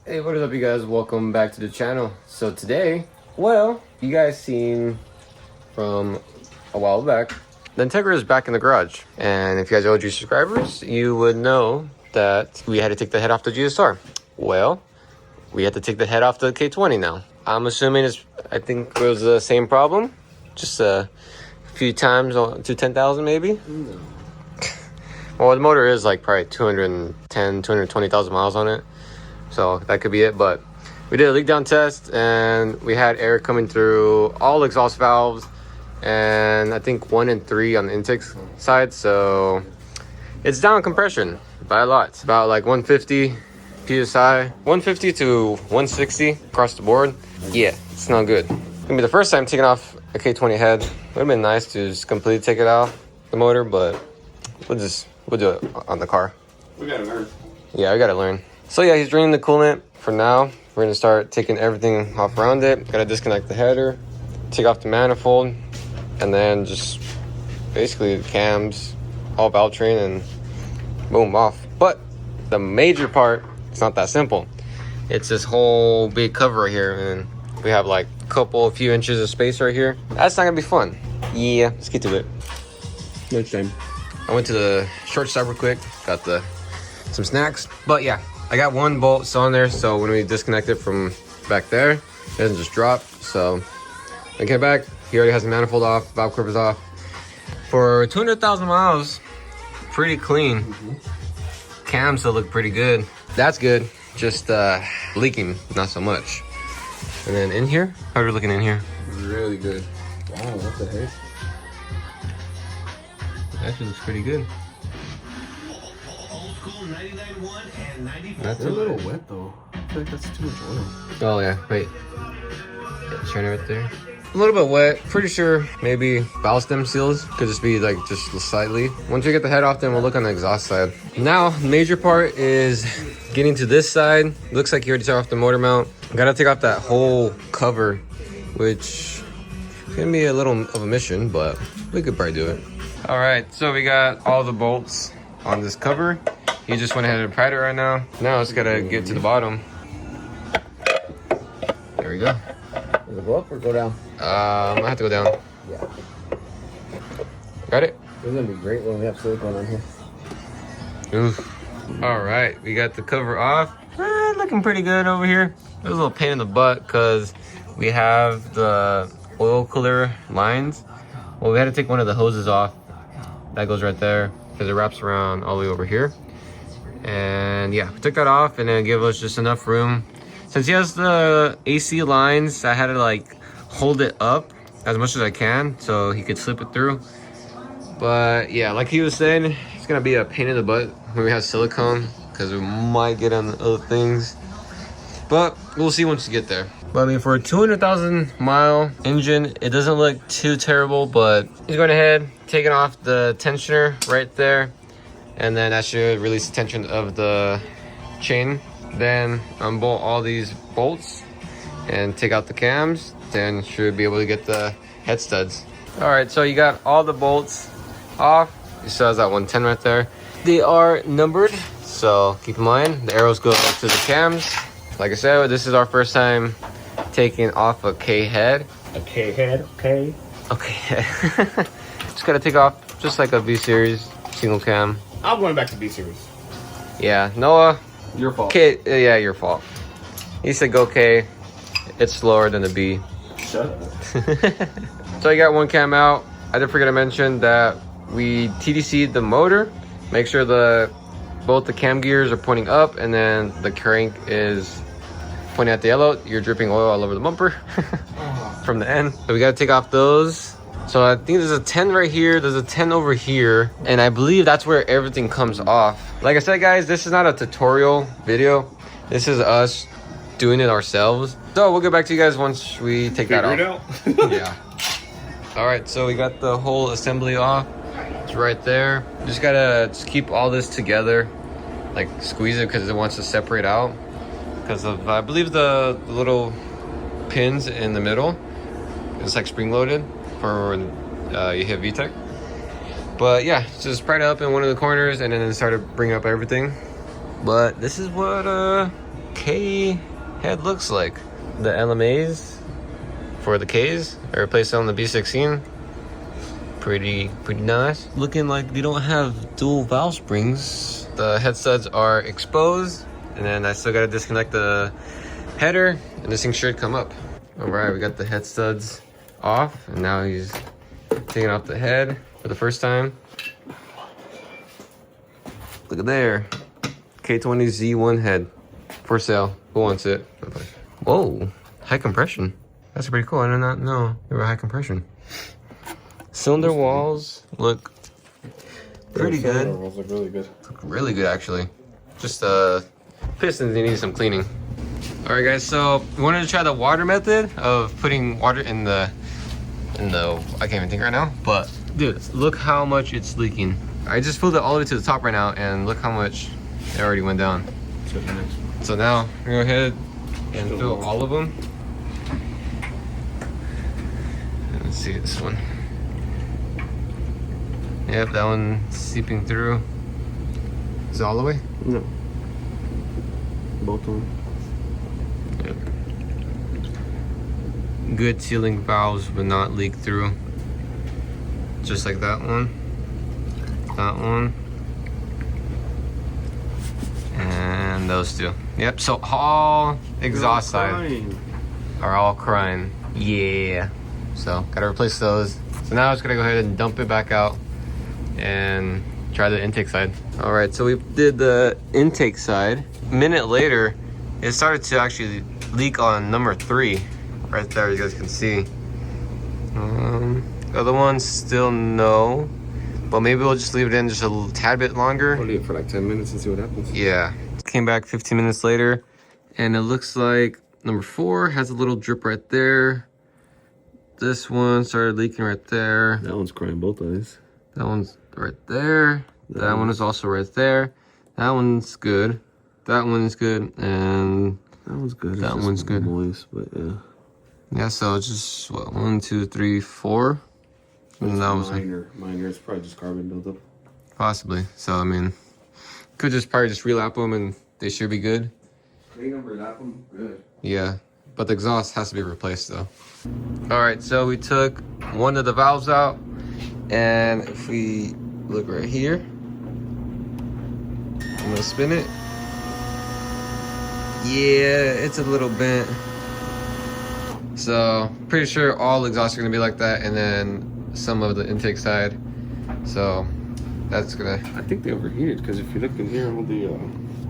Hey, what is up, you guys? Welcome back to the channel. So today, well, you guys seen from a while back, the Integra is back in the garage. And if you guys are OG subscribers, you would know that we had to take the head off the GSR. Well, we had to take the head off the K20 now. I'm assuming I think it was the same problem, just a few times to 10,000 maybe. No. Well, the motor is like probably 220,000 miles on it. So that could be it, but we did a leak down test and we had air coming through all exhaust valves and I think 1 and 3 on the intake side. So it's down compression by a lot. It's about like 150 PSI, 150 to 160 across the board. Yeah, it's not good. It's gonna be the first time taking off a K20 head. Would have been nice to just completely take it off the motor, but we'll do it on the car. We gotta learn. Yeah, we gotta learn. So yeah, he's draining the coolant for now. We're gonna start taking everything off around it. Gotta disconnect the header, take off the manifold, and then just basically the cams, all valve train, and boom, off. But the major part, it's not that simple. It's this whole big cover right here, and we have like a few inches of space right here. That's not gonna be fun. Yeah, let's get to it. Lunchtime. I went to the short stop real quick, got some snacks, but yeah. I got one bolt still on there, so when we disconnect it from back there, it doesn't just drop. So I get back, he already has the manifold off, valve covers off. For 200,000 miles, pretty clean. Cams still look pretty good. That's good, just leaking, not so much. And then in here, how are we looking in here? Really good. Wow, what the heck? Actually looks pretty good. That's a little wet though. I feel like that's too much oil. Oh yeah, wait. Yeah, turn it right there. A little bit wet. Pretty sure maybe valve stem seals could just be like just slightly. Once we get the head off, then we'll look on the exhaust side. Now, the major part is getting to this side. Looks like you already took off the motor mount. Gotta take off that whole cover, which is gonna be a little of a mission, but we could probably do it. All right, so we got all the bolts on this cover. He just went ahead and pried it right now. Now it's gotta get to the bottom. There we go. Does it go up or go down? I have to go down. Yeah. Got it? It's gonna be great when we have silicone on here. Oof. All right, we got the cover off. Looking pretty good over here. It was a little pain in the butt because we have the oil cooler lines. Well, we had to take one of the hoses off. That goes right there because it wraps around all the way over here. And yeah, we took that off and then give us just enough room. Since he has the AC lines, I had to like hold it up as much as I can so he could slip it through. But yeah, like he was saying, it's gonna be a pain in the butt when we have silicone because we might get on other things. But we'll see once we get there. But I mean, for a 200,000 mile engine, it doesn't look too terrible, but he's going ahead, taking off the tensioner right there. And then that should release the tension of the chain. Then unbolt all these bolts and take out the cams. Then should be able to get the head studs. All right, so you got all the bolts off. You still has that 110 right there. They are numbered, so keep in mind the arrows go to the cams. Like I said, this is our first time taking off a K head. A K head, okay. Okay. Just gotta take off just like a V series single cam. I'm going back to B series. Yeah, Noah. Your fault. K, yeah, your fault. He said go K. It's slower than the B. Shut up. So you got one cam out. I did forget to mention that we TDC'd the motor. Make sure both the cam gears are pointing up and then the crank is pointing at the yellow. You're dripping oil all over the bumper from the end. So we gotta take off those. So I think there's a 10 right here, there's a 10 over here, and I believe that's where everything comes off. Like I said, guys, this is not a tutorial video. This is us doing it ourselves. So we'll get back to you guys once we take that off. Yeah. All right, so we got the whole assembly off. It's right there. Just gotta keep all this together, like squeeze it because it wants to separate out. Because of, I believe the little pins in the middle, it's like spring loaded for when you hit VTEC. But yeah, just pried it up in one of the corners and then started bringing up everything. But this is what K head looks like. The LMAs for the Ks are replaced on the B16. Pretty nice. Looking like they don't have dual valve springs. The head studs are exposed, and then I still gotta disconnect the header, and this thing should come up. All right, we got the head studs off, and now he's taking off the head for the first time. Look at there, K20 Z1 head for sale. Who wants it? Whoa, high compression. That's pretty cool. I did not know they were high compression. Cylinder walls look pretty good. Cylinder walls look really good. Look really good, actually. Just pistons, they need some cleaning. All right, guys. So we wanted to try the water method of putting water in the I can't even think right now. But dude, look how much it's leaking. I just filled it all the way to the top right now, and look how much it already went down. So now we're gonna go ahead and fill all of them. And let's see this one. Yep, that one seeping through. Is it all the way? No. Both of them. Yep. Good sealing valves would not leak through. Just like that one. That one. And those two. Yep, so all exhaust side are all crying. Yeah. So gotta replace those. So now I'm just gonna go ahead and dump it back out and try the intake side. All right, so we did the intake side. A minute later, it started to actually leak on number 3. Right there, you guys can see. The other ones still no, but maybe we'll just leave it in just a tad bit longer. We'll leave it for like 10 minutes and see what happens. Yeah. Came back 15 minutes later, and it looks like number 4 has a little drip right there. This one started leaking right there. That one's crying both eyes. That one's right there. That one is also right there. That one's good. That one is good, and that one's good. That one's good. Moist, but yeah. Yeah, so it's just what, 1, 2, 3, 4. And that was minor. It's probably just carbon buildup. Possibly. So I mean, could just probably just relap them and they should be good. Clean them, relap them, good. Yeah, but the exhaust has to be replaced though. All right, so we took one of the valves out, and if we look right here, I'm gonna spin it. Yeah, it's a little bent. So pretty sure all exhausts are gonna be like that, and then some of the intake side. So that's gonna. I think they overheated because if you look in here, all the.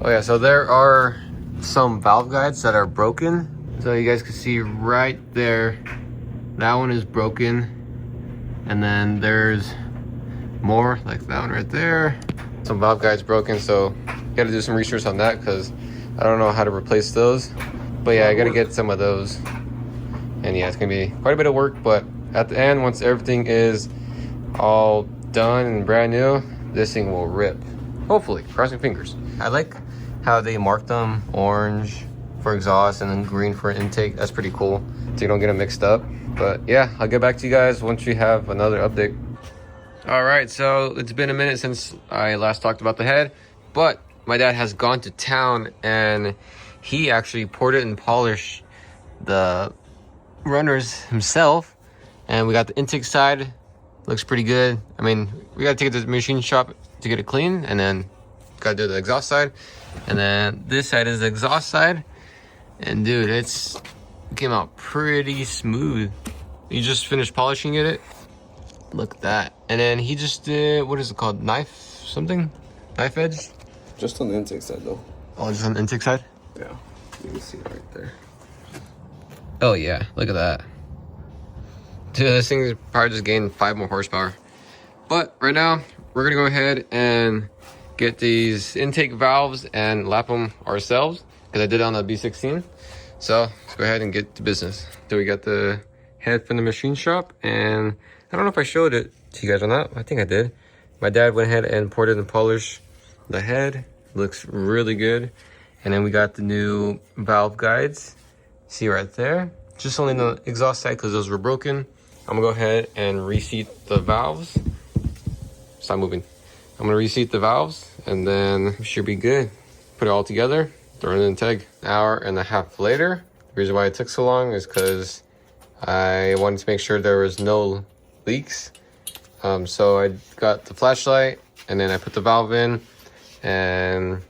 Oh yeah, so there are some valve guides that are broken. So you guys can see right there, that one is broken, and then there's more like that one right there. Some valve guides broken, so you gotta do some research on that because I don't know how to replace those. But yeah, I gotta get some of those. And yeah, it's gonna be quite a bit of work, but at the end, once everything is all done and brand new, this thing will rip. Hopefully, crossing fingers. I like how they marked them orange for exhaust and then green for intake. That's pretty cool, so you don't get them mixed up. But yeah, I'll get back to you guys once we have another update. All right, so it's been a minute since I last talked about the head, but my dad has gone to town and he actually poured it and polished the runners himself, and we got the intake side. Looks pretty good. I mean, we gotta take it to the machine shop to get it clean, and then gotta do the exhaust side, and then this side is the exhaust side. And dude, it came out pretty smooth. You just finished polishing it. Look at that. And then he just did, what is it called, knife edge? Just on the intake side though. Oh, just on the intake side? Yeah, you can see it right there. Oh yeah, look at that. Dude, this thing is probably just gained 5 more horsepower. But right now, we're gonna go ahead and get these intake valves and lap them ourselves, because I did it on the B16. So let's go ahead and get to business. So we got the head from the machine shop, and I don't know if I showed it to you guys or not. I think I did. My dad went ahead and poured it and polished the head. Looks really good. And then we got the new valve guides. See right there. Just only the exhaust side because those were broken. I'm gonna go ahead and reseat the valves. Stop moving. I'm gonna reseat the valves, and then we should be good. Put it all together, throw it in the tag. An hour and a half later. The reason why it took so long is because I wanted to make sure there was no leaks. So I got the flashlight and then I put the valve in and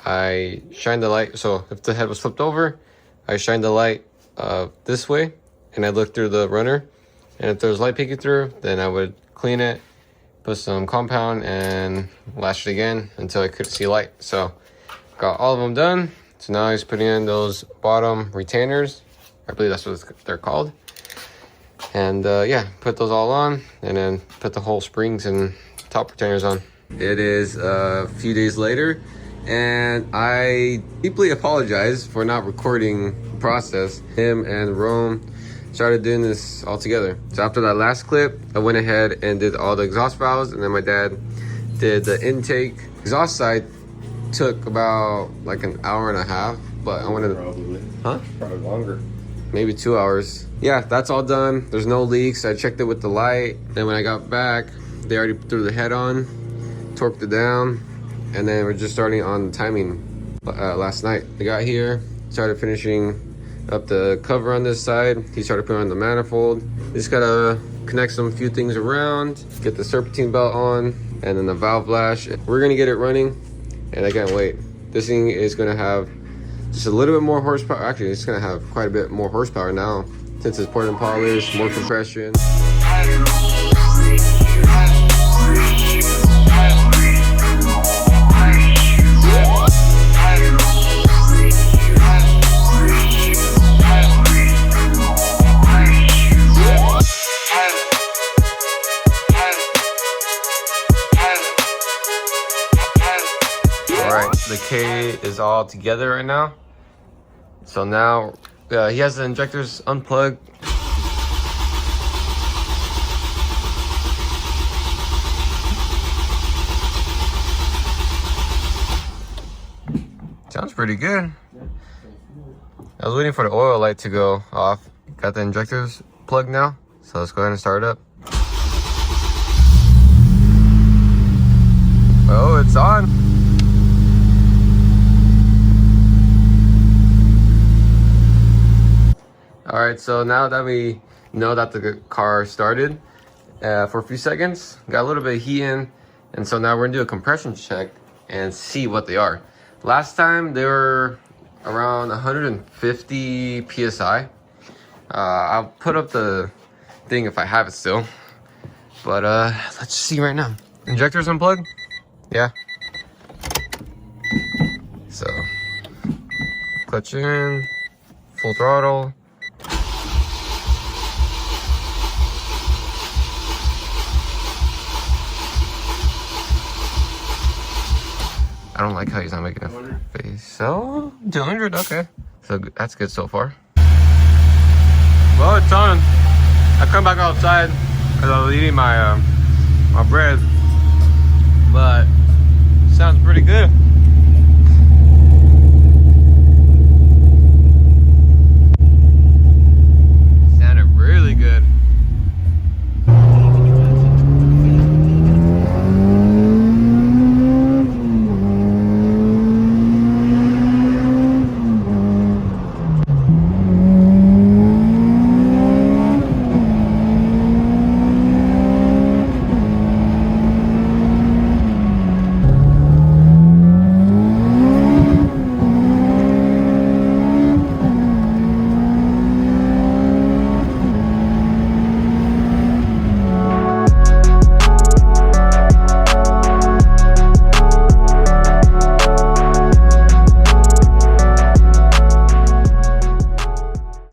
I shined the light. So if the head was flipped over, I shined the light this way and I looked through the runner. And if there was light peeking through, then I would clean it, put some compound and lash it again until I could see light. So got all of them done. So now he's putting in those bottom retainers. I believe that's what they're called. And yeah, put those all on and then put the whole springs and top retainers on. It is a few days later and I deeply apologize for not recording the process. Him and Rome started doing this all together. So after that last clip, I went ahead and did all the exhaust valves, and then my dad did the intake. Exhaust side took about like an hour and a half, but I wanted to... Probably longer. Maybe 2 hours. Yeah, that's all done. There's no leaks. I checked it with the light. Then when I got back, they already threw the head on, torqued it down, and then we're just starting on the timing last night. I got here, started finishing up the cover on this side. He started putting on the manifold. Just gotta connect some few things around, get the serpentine belt on, and then the valve lash. We're gonna get it running, and I can't wait. This thing is gonna have just a little bit more horsepower. Actually, it's gonna have quite a bit more horsepower now since it's port and polish, more compression. The K is all together right now. So now he has the injectors unplugged. Sounds pretty good. I was waiting for the oil light to go off. Got the injectors plugged now. So let's go ahead and start it up. Oh, it's on. All right, so now that we know that the car started for a few seconds, got a little bit of heat in, and so now we're gonna do a compression check and see what they are. Last time they were around 150 PSI. I'll put up the thing if I have it still, but let's see right now. Injectors unplugged? Yeah. So, clutch in, full throttle. I don't like how he's not making a face. So, 200, okay. So that's good so far. Well, it's on. I come back outside because I was eating my my bread, but sounds pretty good.